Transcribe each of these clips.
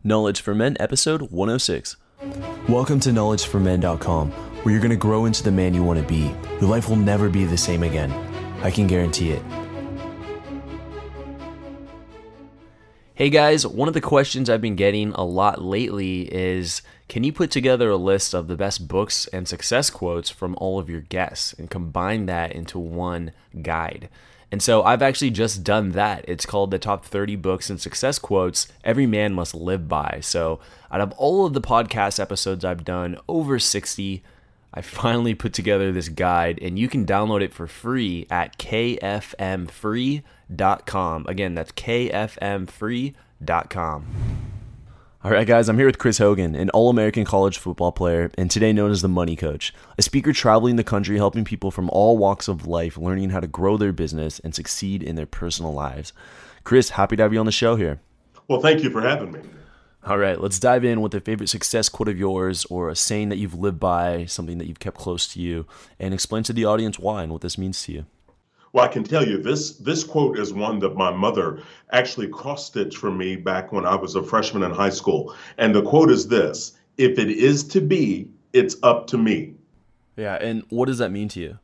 Knowledge for Men, episode 106. Welcome to knowledgeformen.com, where you're going to grow into the man you want to be. Your life will never be the same again. I can guarantee it. Hey guys, one of the questions I've been getting a lot lately is, can you put together a list of the best books and success quotes from all of your guests and combine that into one guide? And so I've actually just done that. It's called the top 30 books and success quotes every man must live by. So out of all of the podcast episodes I've done, over 60, I finally put together this guide, and you can download it for free at kfmfree.com. Again, that's kfmfree.com. All right, guys, I'm here with Chris Hogan, an All-American college football player, and today known as the Money Coach, a speaker traveling the country helping people from all walks of life learning how to grow their business and succeed in their personal lives. Chris, happy to have you on the show here. Well, thank you for having me. All right, let's dive in with a favorite success quote of yours or a saying that you've lived by, something that you've kept close to you, and explain to the audience why and what this means to you. Well, I can tell you this quote is one that my mother actually cross-stitched for me back when I was a freshman in high school. And the quote is this: if it is to be, it's up to me. Yeah, and what does that mean to you?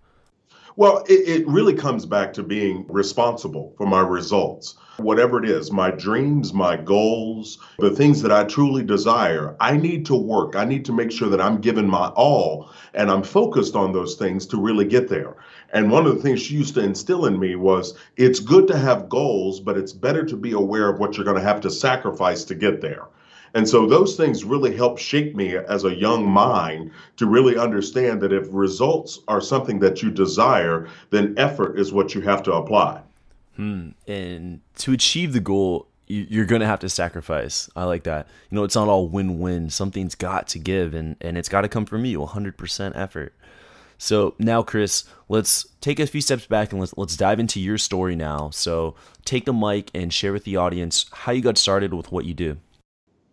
Well, it really comes back to being responsible for my results. Whatever it is, my dreams, my goals, the things that I truly desire, I need to work. I need to make sure that I'm giving my all and I'm focused on those things to really get there. And one of the things she used to instill in me was, it's good to have goals, but it's better to be aware of what you're going to have to sacrifice to get there. And so those things really help shape me as a young mind to really understand that if results are something that you desire, then effort is what you have to apply. And to achieve the goal, you're going to have to sacrifice. I like that. You know, it's not all win-win. Something's got to give, and it's got to come from you, 100% effort. So now, Chris, let's take a few steps back and let's dive into your story now. So take the mic and share with the audience how you got started with what you do.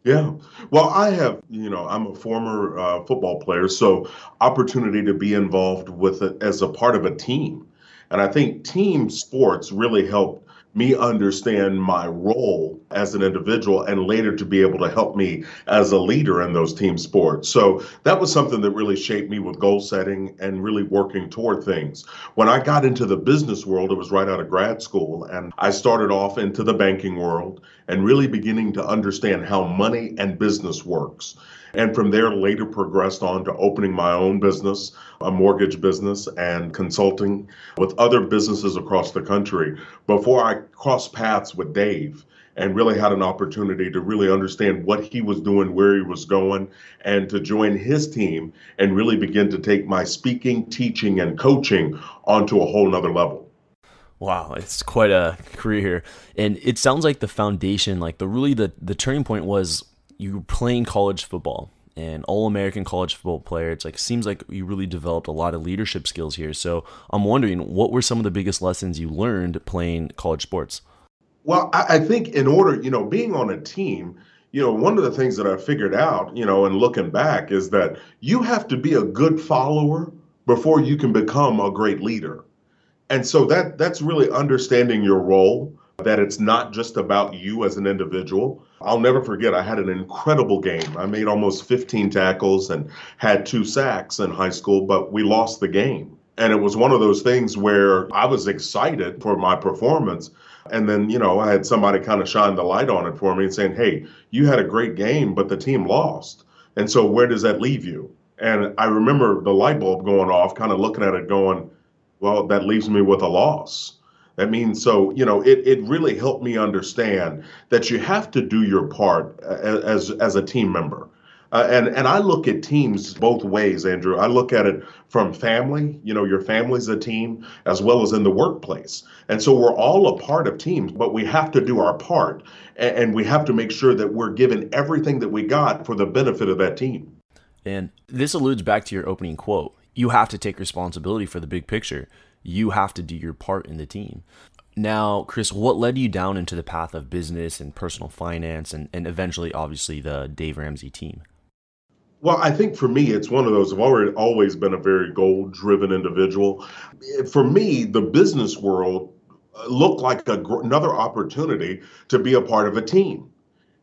Yeah. Well, I'm a former football player, so opportunity to be involved with it as a part of a team. And I think team sports really helped me understand my role as an individual and later to be able to help me as a leader in those team sports. So that was something that really shaped me with goal setting and really working toward things. When I got into the business world, it was right out of grad school, and I started off into the banking world and really beginning to understand how money and business works. And from there, later progressed on to opening my own business, a mortgage business, and consulting with other businesses across the country before I crossed paths with Dave and really had an opportunity to really understand what he was doing, where he was going, and to join his team and really begin to take my speaking, teaching, and coaching onto a whole nother level. Wow, it's quite a career here. And it sounds like the foundation, like the turning point was you were playing college football, and All-American college football player. It's like, seems like you really developed a lot of leadership skills here. So I'm wondering, what were some of the biggest lessons you learned playing college sports? Well, I think in order, being on a team, one of the things that I figured out, and looking back is that you have to be a good follower before you can become a great leader. And so that's really understanding your role, that it's not just about you as an individual. I'll never forget, I had an incredible game. I made almost 15 tackles and had 2 sacks in high school, but we lost the game. And it was one of those things where I was excited for my performance. And then, I had somebody kind of shine the light on it for me and saying, hey, you had a great game, but the team lost. And so where does that leave you? And I remember the light bulb going off, kind of looking at it going, well, that leaves me with a loss. That means, so, it really helped me understand that you have to do your part as a team member. And I look at teams both ways, Andrew. I look at it from family, your family's a team, as well as in the workplace. And so we're all a part of teams, but we have to do our part. And we have to make sure that we're giving everything that we got for the benefit of that team. And this alludes back to your opening quote. You have to take responsibility for the big picture. You have to do your part in the team. Now, Chris, what led you down into the path of business and personal finance and eventually, obviously, the Dave Ramsey team? Well, I think for me, it's one of those, I've always been a very goal-driven individual. For me, the business world looked like another opportunity to be a part of a team.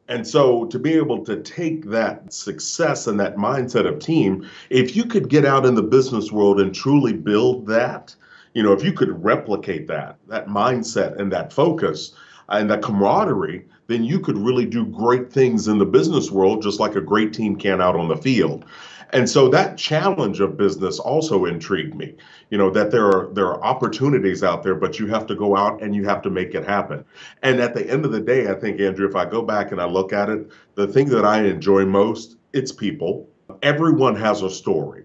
And so to be able to take that success and that mindset of team, if you could get out in the business world and truly build that, if you could replicate that mindset and that focus and that camaraderie, then you could really do great things in the business world, just like a great team can out on the field. And so that challenge of business also intrigued me, that there are opportunities out there, but you have to go out and you have to make it happen. And at the end of the day, I think, Andrew, if I go back and I look at it, the thing that I enjoy most, it's people. Everyone has a story.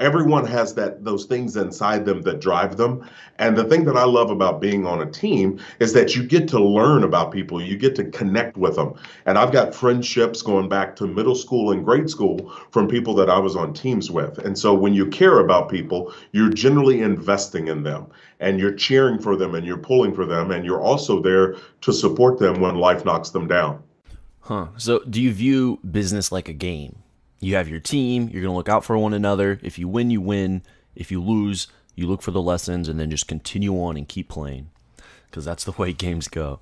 Everyone has those things inside them that drive them. And the thing that I love about being on a team is that you get to learn about people, you get to connect with them. And I've got friendships going back to middle school and grade school from people that I was on teams with. And so when you care about people, you're generally investing in them and you're cheering for them and you're pulling for them and you're also there to support them when life knocks them down. So do you view business like a game? You have your team, you're going to look out for one another. If you win, you win. If you lose, you look for the lessons and then just continue on and keep playing, because that's the way games go.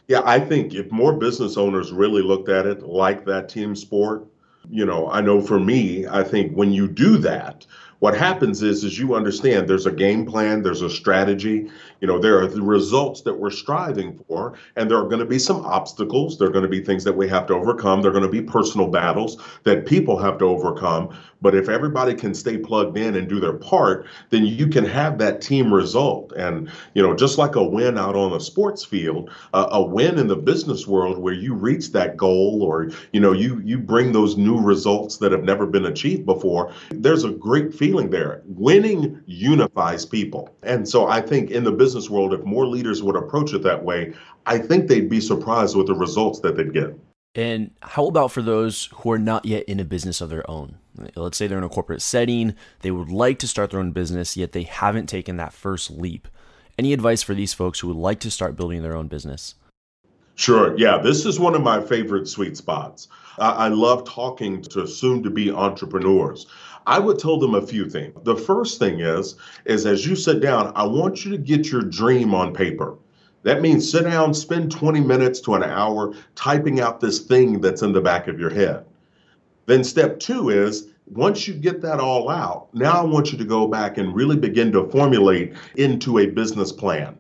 Yeah, I think if more business owners really looked at it like that team sport, I know for me, I think when you do that, what happens is you understand there's a game plan, there's a strategy, there are the results that we're striving for, and there are going to be some obstacles. There are going to be things that we have to overcome. There are going to be personal battles that people have to overcome. But if everybody can stay plugged in and do their part, then you can have that team result. And, just like a win out on a sports field, a win in the business world where you reach that goal or, you bring those new results that have never been achieved before, there's a great feeling there. Winning unifies people. And so I think in the business world, if more leaders would approach it that way, I think they'd be surprised with the results that they'd get. And how about for those who are not yet in a business of their own? Let's say they're in a corporate setting, they would like to start their own business, yet they haven't taken that first leap. Any advice for these folks who would like to start building their own business? Sure. Yeah, this is one of my favorite sweet spots. I love talking to soon-to-be entrepreneurs. I would tell them a few things. The first thing is as you sit down, I want you to get your dream on paper. That means sit down, spend 20 minutes to an hour typing out this thing that's in the back of your head. Then step two is once you get that all out, now I want you to go back and really begin to formulate into a business plan.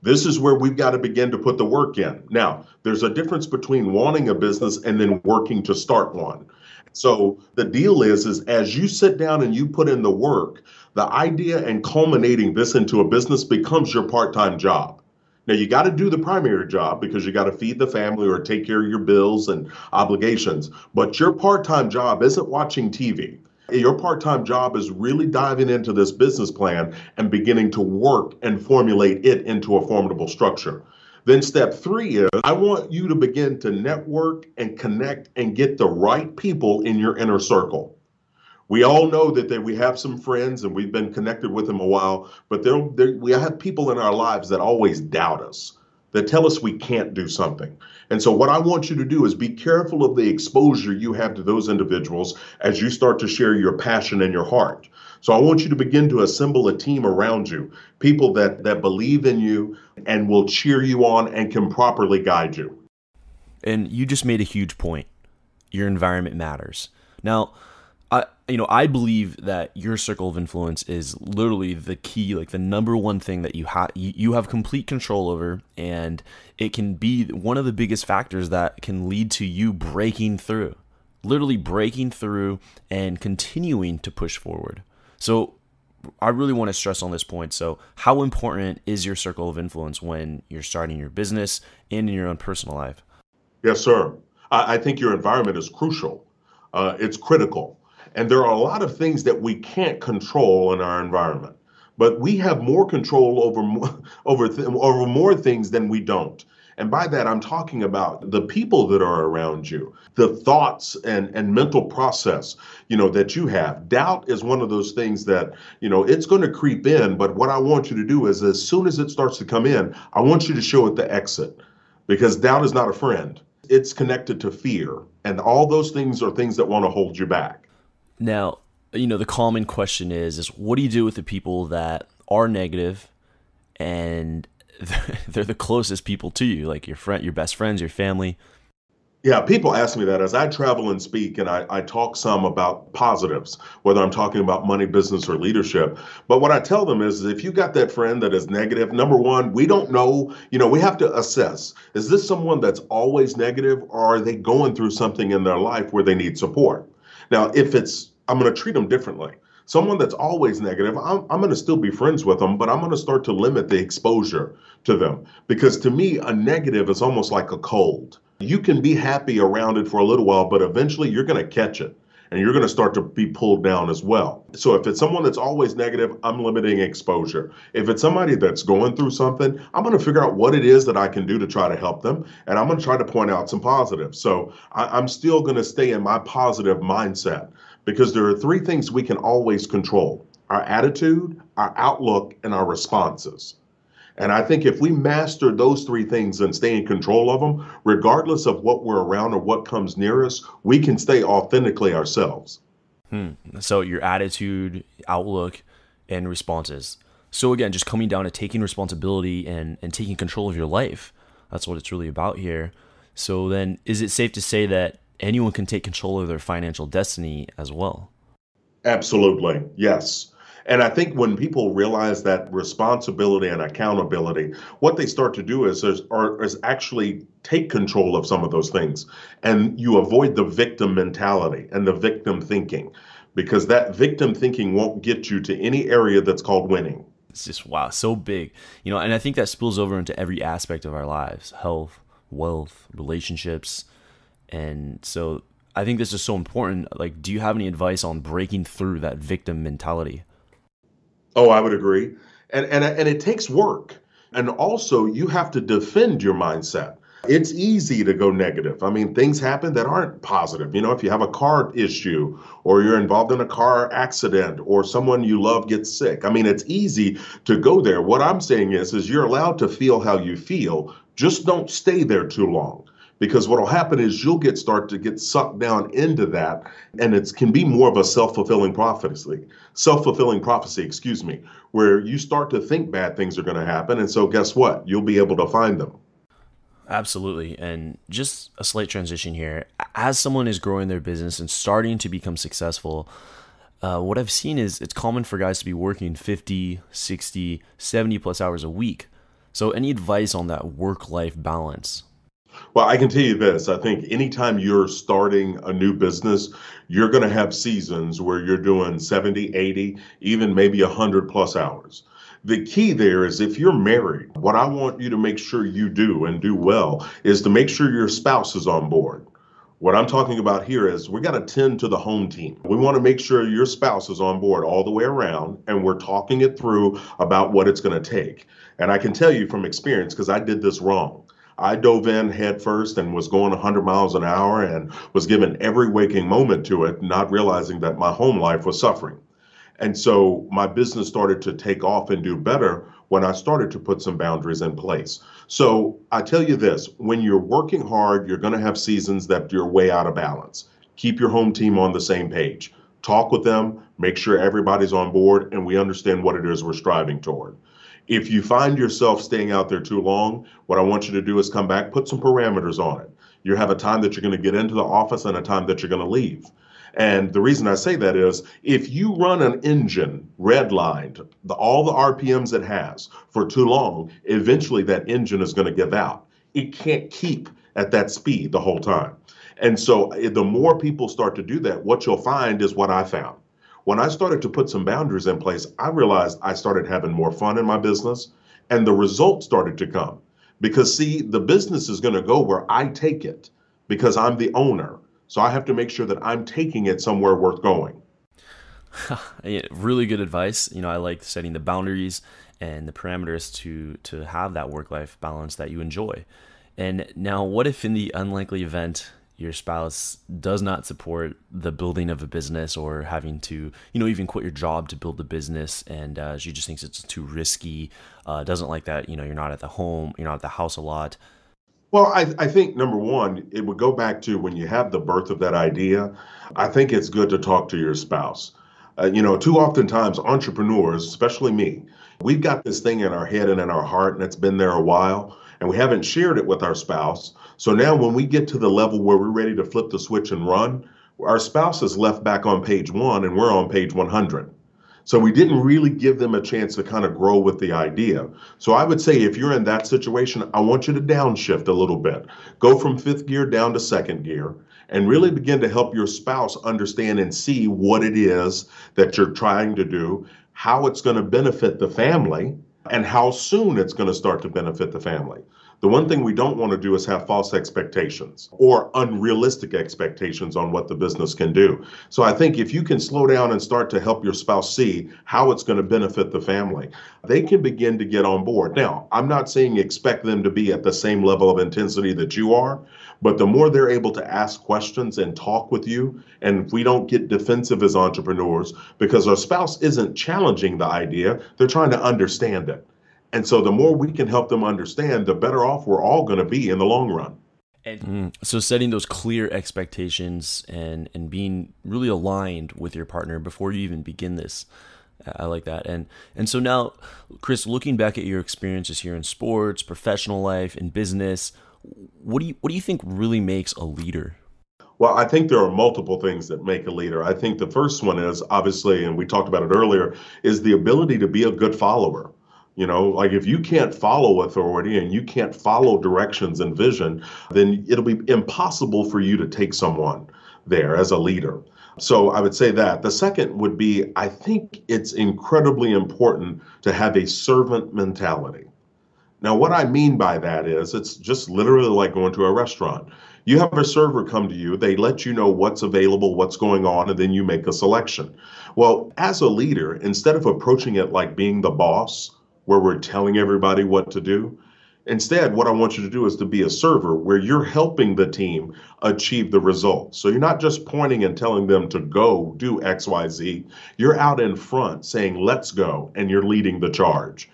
This is where we've got to begin to put the work in. Now, there's a difference between wanting a business and then working to start one. So the deal is as you sit down and you put in the work, the idea and culminating this into a business becomes your part-time job. Now, you got to do the primary job because you got to feed the family or take care of your bills and obligations. But your part-time job isn't watching TV. Your part-time job is really diving into this business plan and beginning to work and formulate it into a formidable structure. Then step three is I want you to begin to network and connect and get the right people in your inner circle. We all know that we have some friends and we've been connected with them a while, but we have people in our lives that always doubt us, that tell us we can't do something. And so what I want you to do is be careful of the exposure you have to those individuals as you start to share your passion and your heart. So I want you to begin to assemble a team around you, people that believe in you and will cheer you on and can properly guide you. And you just made a huge point. Your environment matters. Now, I believe that your circle of influence is literally the key, like the number one thing that you have complete control over, and it can be one of the biggest factors that can lead to you breaking through, literally breaking through and continuing to push forward. So I really want to stress on this point. So how important is your circle of influence when you're starting your business and in your own personal life? Yes, sir. I think your environment is crucial. It's critical. And there are a lot of things that we can't control in our environment, but we have more control over more things than we don't. And by that, I'm talking about the people that are around you, the thoughts and mental process, that you have. Doubt is one of those things that, it's going to creep in. But what I want you to do is as soon as it starts to come in, I want you to show it the exit, because doubt is not a friend. It's connected to fear. And all those things are things that want to hold you back. Now, the common question is what do you do with the people that are negative and they're the closest people to you, like your best friends, your family? Yeah, people ask me that as I travel and speak, and I talk some about positives, whether I'm talking about money, business, or leadership. But what I tell them is if you got that friend that is negative, number one, we don't know, we have to assess, is this someone that's always negative, or are they going through something in their life where they need support? Now, if it's, I'm going to treat them differently. Someone that's always negative, I'm going to still be friends with them, but I'm going to start to limit the exposure to them. Because to me, a negative is almost like a cold. You can be happy around it for a little while, but eventually you're going to catch it and you're going to start to be pulled down as well. So if it's someone that's always negative, I'm limiting exposure. If it's somebody that's going through something, I'm going to figure out what it is that I can do to try to help them. And I'm going to try to point out some positives. So I'm still going to stay in my positive mindset because there are three things we can always control: our attitude, our outlook, and our responses. And I think if we master those three things and stay in control of them, regardless of what we're around or what comes near us, we can stay authentically ourselves. So your attitude, outlook, and responses. So again, just coming down to taking responsibility and taking control of your life. That's what it's really about here. So then, is it safe to say that anyone can take control of their financial destiny as well? Absolutely. Yes. And I think when people realize that responsibility and accountability, what they start to do is actually take control of some of those things. And you avoid the victim mentality and the victim thinking, because that victim thinking won't get you to any area that's called winning. It's just wow, so big. And I think that spills over into every aspect of our lives: health, wealth, relationships. And so I think this is so important. Like, do you have any advice on breaking through that victim mentality? Oh, I would agree. And it takes work. And also you have to defend your mindset. It's easy to go negative. I mean, things happen that aren't positive. If you have a car issue or you're involved in a car accident or someone you love gets sick, I mean, it's easy to go there. What I'm saying is you're allowed to feel how you feel. Just don't stay there too long. Because what will happen is you'll start to get sucked down into that, and it can be more of a self-fulfilling prophecy, excuse me, where you start to think bad things are going to happen, and so guess what? You'll be able to find them. Absolutely. And just a slight transition here. As someone is growing their business and starting to become successful, what I've seen is it's common for guys to be working 50, 60, 70 plus hours a week. So any advice on that work-life balance? Well, I can tell you this. I think anytime you're starting a new business, you're going to have seasons where you're doing 70, 80, even maybe 100 plus hours. The key there is if you're married, what I want you to make sure you do and do well is to make sure your spouse is on board. What I'm talking about here is we got to tend to the home team. We want to make sure your spouse is on board all the way around and we're talking it through about what it's going to take. And I can tell you from experience, because I did this wrong. I dove in head first and was going 100 miles an hour and was given every waking moment to it, not realizing that my home life was suffering. And so my business started to take off and do better when I started to put some boundaries in place. So I tell you this, when you're working hard, you're going to have seasons that you're way out of balance. Keep your home team on the same page. Talk with them, make sure everybody's on board and we understand what it is we're striving toward. If you find yourself staying out there too long, what I want you to do is come back, put some parameters on it. You have a time that you're going to get into the office and a time that you're going to leave. And the reason I say that is if you run an engine redlined, all the RPMs it has for too long, eventually that engine is going to give out. It can't keep at that speed the whole time. And so the more people start to do that, what you'll find is what I found. When I started to put some boundaries in place, I realized I started having more fun in my business and the results started to come. Because see, the business is going to go where I take it because I'm the owner. So I have to make sure that I'm taking it somewhere worth going. Yeah, really good advice. I like setting the boundaries and the parameters to have that work-life balance that you enjoy. And now, what if in the unlikely event your spouse does not support the building of a business or having to, even quit your job to build the business, and she just thinks it's too risky, doesn't like that, you're not at the home, you're not at the house a lot. Well, I think number one, it would go back to when you have the birth of that idea. I think it's good to talk to your spouse. Too oftentimes entrepreneurs, especially me, we've got this thing in our head and in our heart, and it's been there a while. and we haven't shared it with our spouse. So now when we get to the level where we're ready to flip the switch and run, our spouse is left back on page 1 and we're on page 100. So we didn't really give them a chance to kind of grow with the idea. So I would say if you're in that situation, I want you to downshift a little bit. Go from fifth gear down to second gear and really begin to help your spouse understand and see what it is that you're trying to do, how it's going to benefit the family, and how soon it's going to start to benefit the family. The one thing we don't want to do is have false expectations or unrealistic expectations on what the business can do. So I think if you can slow down and start to help your spouse see how it's going to benefit the family, they can begin to get on board. Now, I'm not saying expect them to be at the same level of intensity that you are, but the more they're able to ask questions and talk with you, and we don't get defensive as entrepreneurs because our spouse isn't challenging the idea, they're trying to understand it. And so the more we can help them understand, the better off we're all going to be in the long run. So setting those clear expectations and being really aligned with your partner before you even begin this. I like that. And so now, Chris, looking back at your experiences here in sports, professional life, and business, what do you think really makes a leader? Well, I think there are multiple things that make a leader. I think the first one is obviously, and we talked about it earlier, is the ability to be a good follower. You know, like if you can't follow authority and you can't follow directions and vision, then it'll be impossible for you to take someone there as a leader. So I would say that. The second would be, I think it's incredibly important to have a servant mentality. Now, what I mean by that is it's just literally like going to a restaurant. You have a server come to you, they let you know what's available, what's going on, and then you make a selection. Well, as a leader, instead of approaching it like being the boss, where we're telling everybody what to do. Instead, what I want you to do is to be a server where you're helping the team achieve the results. So you're not just pointing and telling them to go do X, Y, Z. You're out in front saying, let's go, and you're leading the charge.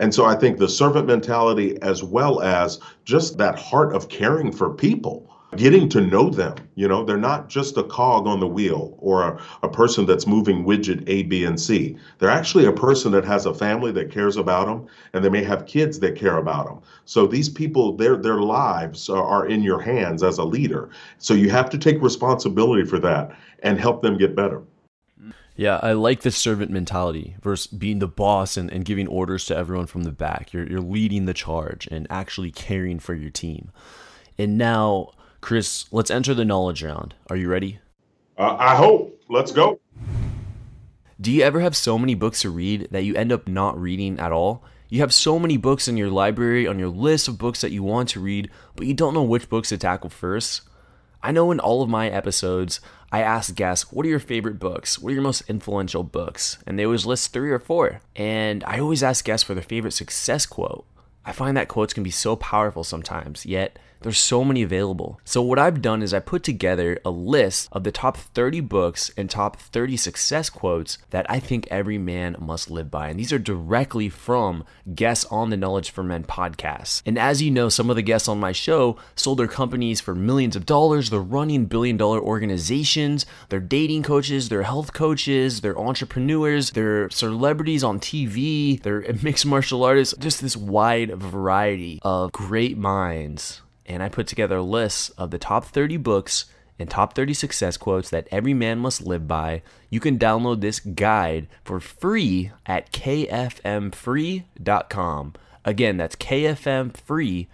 And so I think the servant mentality, as well as just that heart of caring for people, getting to know them, you know, they're not just a cog on the wheel or a person that's moving widget A, B, and C. They're actually a person that has a family that cares about them, and they may have kids that care about them. So these people, their lives are in your hands as a leader. So you have to take responsibility for that and help them get better. Yeah, I like the servant mentality versus being the boss and giving orders to everyone from the back. You're leading the charge and actually caring for your team. And now, Chris, let's enter the knowledge round. Are you ready? I hope. Let's go. Do you ever have so many books to read that you end up not reading at all? You have so many books in your library, on your list of books that you want to read, but you don't know which books to tackle first? I know in all of my episodes, I ask guests, what are your favorite books? What are your most influential books? And they always list 3 or 4. And I always ask guests for their favorite success quote. I find that quotes can be so powerful sometimes, yet there's so many available. So what I've done is I put together a list of the top 30 books and top 30 success quotes that I think every man must live by. And these are directly from guests on the Knowledge for Men podcast. And as you know, some of the guests on my show sold their companies for millions of dollars. They're running billion-dollar organizations. They're dating coaches. They're health coaches. They're entrepreneurs. They're celebrities on TV. They're mixed martial artists. Just this wide variety of great minds. And I put together a list of the top 30 books and top 30 success quotes that every man must live by. You can download this guide for free at kfmfree.com. Again, that's kfmfree.com.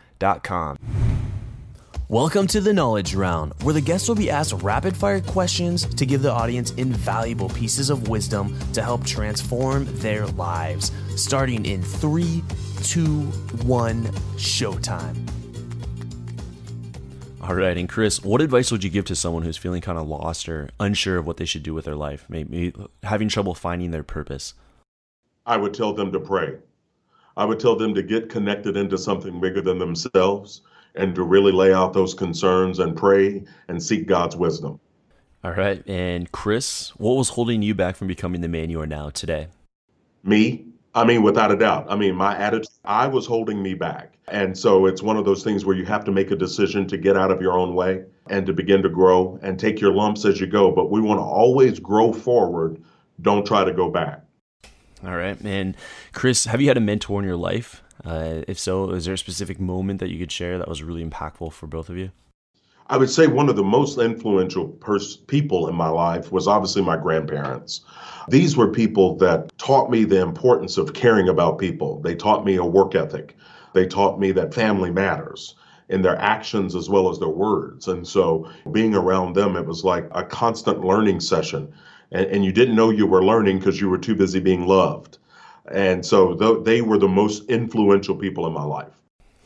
Welcome to the Knowledge Round, where the guests will be asked rapid-fire questions to give the audience invaluable pieces of wisdom to help transform their lives. Starting in 3, 2, 1, showtime. All right, and Chris, what advice would you give to someone who's feeling kind of lost or unsure of what they should do with their life, maybe having trouble finding their purpose? I would tell them to pray. I would tell them to get connected into something bigger than themselves and to really lay out those concerns and pray and seek God's wisdom. All right, and Chris, what was holding you back from becoming the man you are now today? Me? I mean, without a doubt. I mean, my attitude, I was holding me back. And so it's one of those things where you have to make a decision to get out of your own way and to begin to grow and take your lumps as you go. But we want to always grow forward. Don't try to go back. All right. And Chris, have you had a mentor in your life? If so, is there a specific moment that you could share that was really impactful for both of you? I would say one of the most influential people in my life was obviously my grandparents. These were people that taught me the importance of caring about people. They taught me a work ethic. They taught me that family matters in their actions as well as their words. And so being around them, it was like a constant learning session. And you didn't know you were learning because you were too busy being loved. And so they were the most influential people in my life.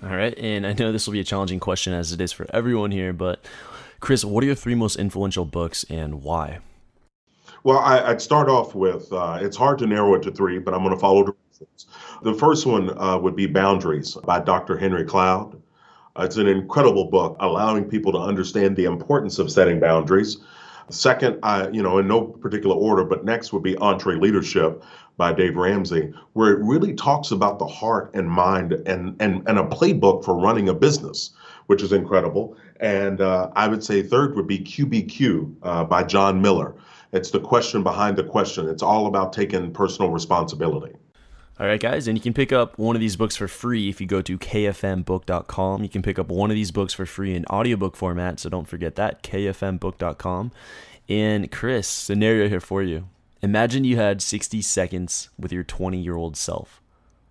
All right, and I know this will be a challenging question as it is for everyone here, but Chris, what are your three most influential books and why? Well, I'd start off with it's hard to narrow it to three, but I'm going to follow directions. The first one would be Boundaries by Dr. Henry Cloud. It's an incredible book allowing people to understand the importance of setting boundaries. Second, in no particular order, but next would be EntreLeadership by Dave Ramsey, where it really talks about the heart and mind and a playbook for running a business, which is incredible. And I would say third would be QBQ by John Miller. It's the question behind the question. It's all about taking personal responsibility. All right, guys, and you can pick up one of these books for free if you go to kfmbook.com. You can pick up one of these books for free in audiobook format, so don't forget that, kfmbook.com. And Chris, scenario here for you. Imagine you had 60 seconds with your 20-year-old self.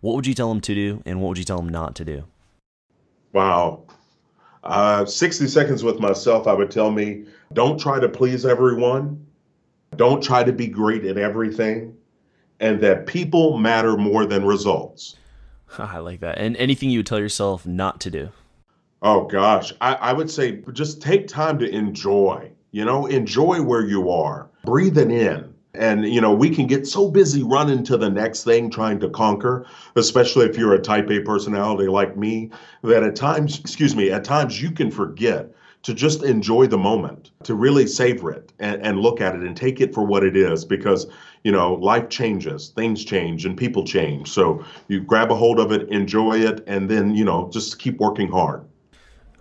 What would you tell him to do, and what would you tell him not to do? Wow. 60 seconds with myself, I would tell me, don't try to please everyone. Don't try to be great at everything. And that people matter more than results. I like that. And anything you would tell yourself not to do? Oh, gosh. I would say just take time to enjoy, enjoy where you are. Breathe it in. And, we can get so busy running to the next thing, trying to conquer, especially if you're a type A personality like me, that at times you can forget to just enjoy the moment, to really savor it and look at it and take it for what it is, because, life changes, things change, and people change. So you grab a hold of it, enjoy it, and then, just keep working hard.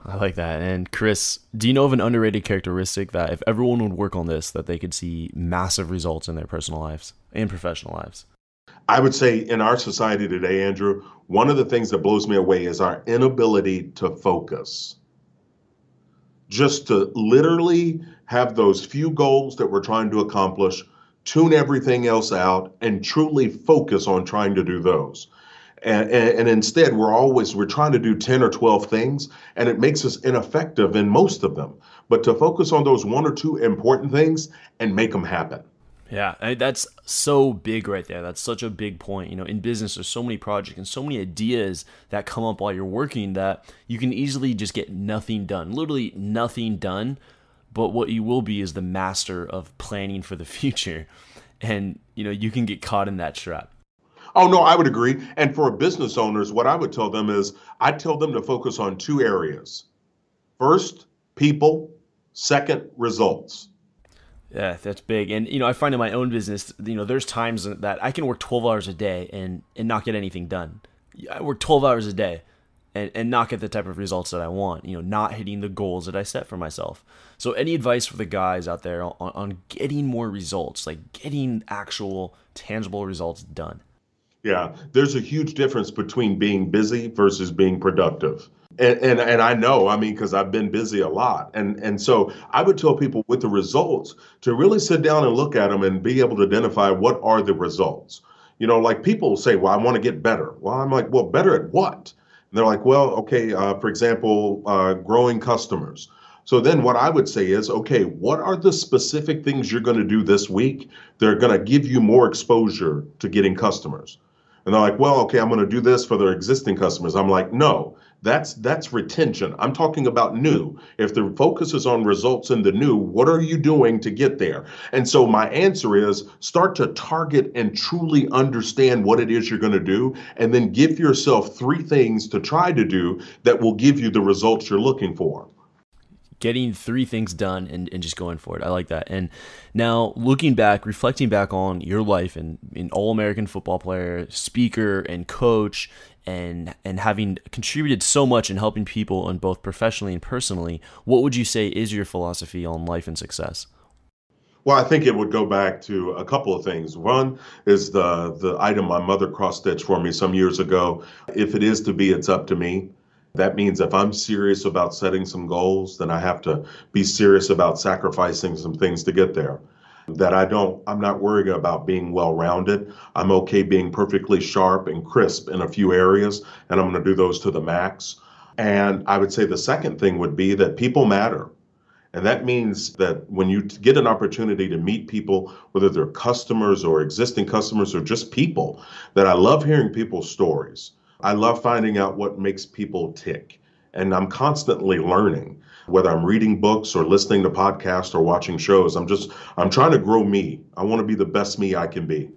I like that. And Chris, do you know of an underrated characteristic that if everyone would work on this, that they could see massive results in their personal lives and professional lives? I would say in our society today, Andrew, one of the things that blows me away is our inability to focus. Just to literally have those few goals that we're trying to accomplish, tune everything else out, and truly focus on trying to do those. And instead, we're trying to do 10 or 12 things, and it makes us ineffective in most of them. But to focus on those one or two important things and make them happen. Yeah, that's so big right there. That's such a big point. In business, there's so many projects and so many ideas that come up while you're working that you can easily just get nothing done, literally nothing done. But what you will be is the master of planning for the future. And, you can get caught in that trap. Oh, no, I would agree. And for business owners, what I would tell them is I'd tell them to focus on two areas. First, people. Second, results. Yeah, that's big. And, I find in my own business, there's times that I can work 12 hours a day and not get anything done. I work 12 hours a day and not get the type of results that I want, not hitting the goals that I set for myself. So any advice for the guys out there on getting more results, like getting actual tangible results done? Yeah, there's a huge difference between being busy versus being productive. And I know, because I've been busy a lot. And so I would tell people with the results to really sit down and look at them and be able to identify what are the results. Like people say, well, I want to get better. Well, I'm like, well, better at what? And they're like, well, okay, for example, growing customers. So then what I would say is, okay, what are the specific things you're going to do this week that are going to give you more exposure to getting customers? And they're like, well, okay, I'm going to do this for their existing customers. I'm like, no, that's retention. I'm talking about new. If the focus is on results in the new, what are you doing to get there? And so my answer is start to target and truly understand what it is you're going to do, and then give yourself three things to try to do that will give you the results you're looking for. Getting three things done and just going for it. I like that. And now looking back, reflecting back on your life and an All-American football player, speaker, and coach, and having contributed so much in helping people in both professionally and personally, what would you say is your philosophy on life and success? Well, I think it would go back to a couple of things. One is the item my mother cross-stitched for me some years ago. If it is to be, it's up to me. That means if I'm serious about setting some goals, then I have to be serious about sacrificing some things to get there. I'm not worried about being well-rounded. I'm okay being perfectly sharp and crisp in a few areas, and I'm going to do those to the max. And I would say the second thing would be that people matter. And that means that when you get an opportunity to meet people, whether they're customers or existing customers or just people, that I love hearing people's stories. I love finding out what makes people tick. And I'm constantly learning, whether I'm reading books or listening to podcasts or watching shows. I'm trying to grow me. I want to be the best me I can be.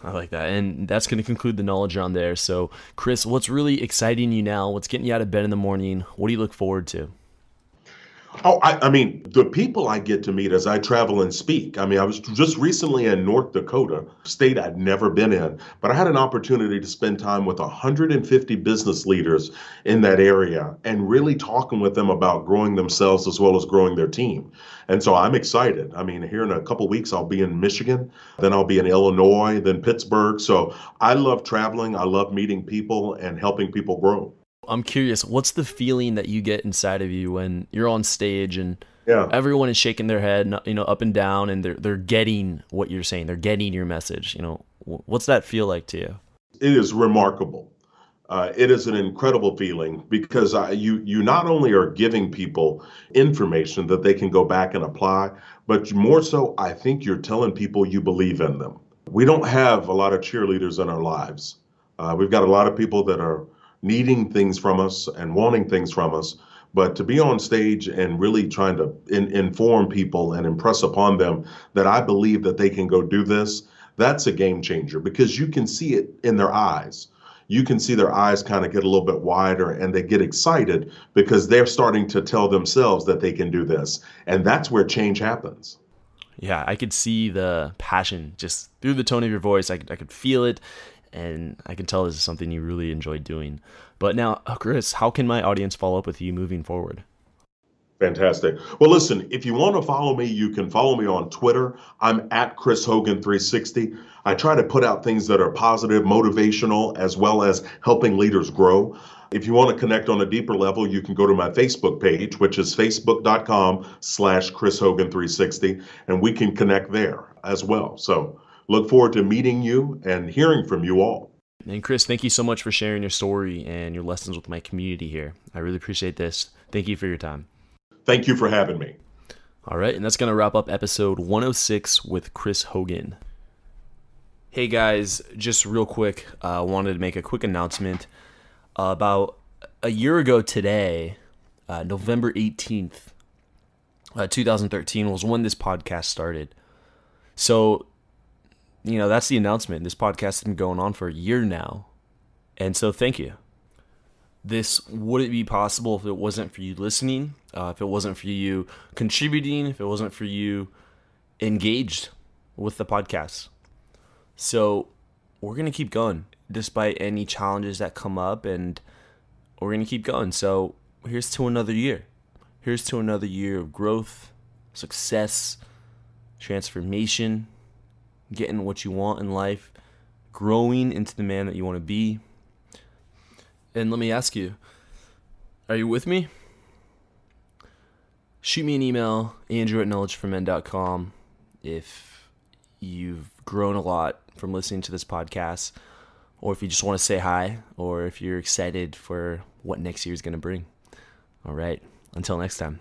I like that. And that's going to conclude the knowledge round there. So, Chris, what's really exciting you now? What's getting you out of bed in the morning? What do you look forward to? Oh, I mean, the people I get to meet as I travel and speak. I mean, I was just recently in North Dakota, state I'd never been in, but I had an opportunity to spend time with 150 business leaders in that area and really talking with them about growing themselves as well as growing their team. And so I'm excited. I mean, here in a couple of weeks, I'll be in Michigan, then I'll be in Illinois, then Pittsburgh. So I love traveling. I love meeting people and helping people grow. I'm curious, what's the feeling that you get inside of you when you're on stage and Yeah. everyone is shaking their head, up and down, and they're getting what you're saying, they're getting your message? What's that feel like to you? It is remarkable. It is an incredible feeling because you not only are giving people information that they can go back and apply, but more so, I think you're telling people you believe in them. We don't have a lot of cheerleaders in our lives. We've got a lot of people that are needing things from us and wanting things from us. But to be on stage and really trying to inform people and impress upon them that I believe that they can go do this, that's a game changer because you can see it in their eyes. You can see their eyes kind of get a little bit wider and they get excited because they're starting to tell themselves that they can do this. And that's where change happens. Yeah, I could see the passion just through the tone of your voice. I could feel it. And I can tell this is something you really enjoy doing. But now, Chris, how can my audience follow up with you moving forward? Fantastic. Well, listen, if you want to follow me, you can follow me on Twitter. I'm at Chris Hogan 360. I try to put out things that are positive, motivational, as well as helping leaders grow. If you want to connect on a deeper level, you can go to my Facebook page, which is facebook.com/Chris Hogan 360, and we can connect there as well. So look forward to meeting you and hearing from you all. And Chris, thank you so much for sharing your story and your lessons with my community here. I really appreciate this. Thank you for your time. Thank you for having me. All right, and that's going to wrap up episode 106 with Chris Hogan. Hey guys, just real quick, I wanted to make a quick announcement. About a year ago today, November 18th, 2013 was when this podcast started. So that's the announcement. This podcast has been going on for a year now. And so thank you. This wouldn't be possible if it wasn't for you listening, if it wasn't for you contributing, if it wasn't for you engaged with the podcast. So we're going to keep going despite any challenges that come up, and we're going to keep going. So here's to another year. Here's to another year of growth, success, transformation, getting what you want in life, growing into the man that you want to be. And let me ask you, are you with me? Shoot me an email, andrew@knowledgeformen.com, if you've grown a lot from listening to this podcast, or if you just want to say hi, or if you're excited for what next year is going to bring. All right, until next time.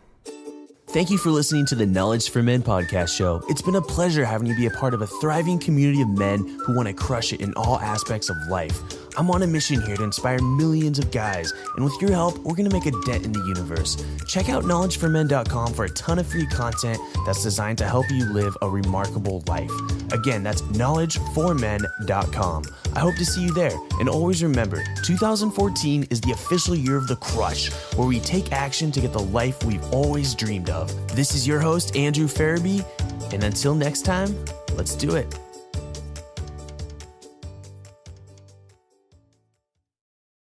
Thank you for listening to the Knowledge for Men podcast show. It's been a pleasure having you be a part of a thriving community of men who want to crush it in all aspects of life. I'm on a mission here to inspire millions of guys, and with your help, we're going to make a dent in the universe. Check out knowledgeformen.com for a ton of free content that's designed to help you live a remarkable life. Again, that's knowledgeformen.com. I hope to see you there. And always remember, 2014 is the official year of the crush, where we take action to get the life we've always dreamed of. This is your host, Andrew Farabee, and until next time, let's do it.